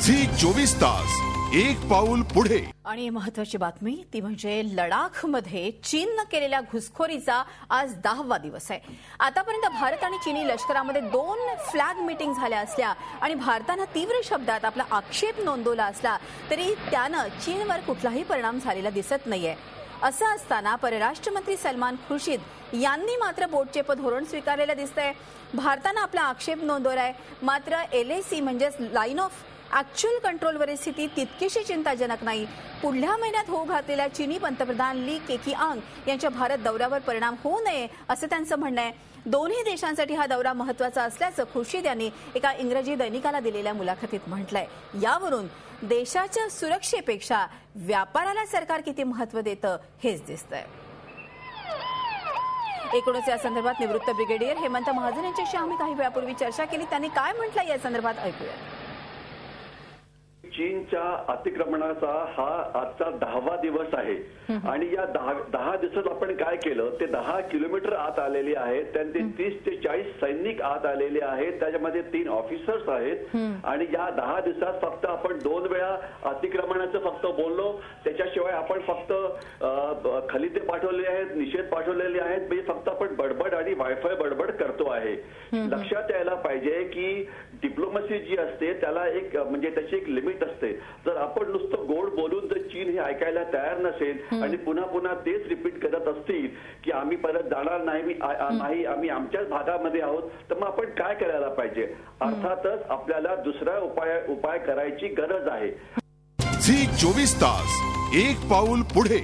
Zee 24 तास एक पाऊल पुढे। आणि महत्त्वाची बातमी ती म्हणजे लडाखमध्ये चीनने केलेल्या घुसखोरीचा आज 10वा दिवस आहे। आतापर्यंत भारत आणि चीनी लष्करामध्ये 2 फ्लॅग मीटिंग झाल्या असल्या आणि भारताने तीव्र शब्दात आपला आक्षेप नोंदवला असला तरी त्याने चीनवर कुठलाही परिणाम झालेला दिसत नाहीये। असं असताना परराष्ट्र मंत्री सलमान खुर्शीद यांनी मात्र बोटचेप धोरण स्वीकारलेलं दिसतंय। भारताने आपला आक्षेप नोंदवलाय, मात्र LAC म्हणजे लाईन ऑफ ऍक्च्युअल कंट्रोलवरील स्थिती तितकीशी चिंताजनक नाही। पुढल्या महिन्यात होऊ घातलेल्या चीनी पंतप्रधान ली केकिआंग यांच्या भारत दौऱ्यावर परिणाम होऊ नये असं त्यांचं म्हणणं आहे। दोन्ही देशांसाठी हा दौरा महत्त्वाचा असल्याचं खुर्शीद यांनी एका इंग्रजी दैनिकाला दिलेल्या मुलाखतीत म्हटलंय। यावरून देशाच्या सुरक्षेपेक्षा व्यापाराला सरकार किती महत्त्व देतं हेच दिसतंय। एकूणच या संदर्भात निवृत्त ब्रिगेडियर हेमंत महाजन यांच्याशी आम्ही काही वेळापूर्वी चर्चा केली। त्यांनी काय म्हटलं या संदर्भात ऐकूया। चीनच्या अतिक्रमणाचा हा आजचा 10वा दिवस आहे आणि या 10 दिवसात आपण काय केलं ते 10 किलोमीटर आत आलेले आहेत, त्यांचे 30 ते 40 सैनिक आत आलेले आहेत, त्याच्यामध्ये 3 ऑफिसर्स आहेत आणि या 10 दिवसात फक्त आपण 2 वेळा अतिक्रमणाचं फक्त बोललो, त्याच्याशिवाय आपण फक्त खलिते पाठवले आहेत, निषेध पाठवलेले आहेत, म्हणजे फक्त आपण बडबड आणि वायफाय बडबड करतो आहे। लक्षात यायला पाहिजे की डिप्लोमसी जी असते त्याला एक म्हणजे त्याची एक लिमिट असते। जर आपण नुसतं गोड बोलून जर चीन हे ऐकायला तयार नसेल आणि पुन्हा पुन्हा तेच रिपीट करत असतील की आम्ही परत जाणार नाही, आम्ही आमच्याच भागामध्ये आहोत, तर मग आपण काय करायला पाहिजे? अर्थातच आपल्याला दुसरा उपाय करायची गरज आहे। झी 24 तास एक पाऊल पुढे।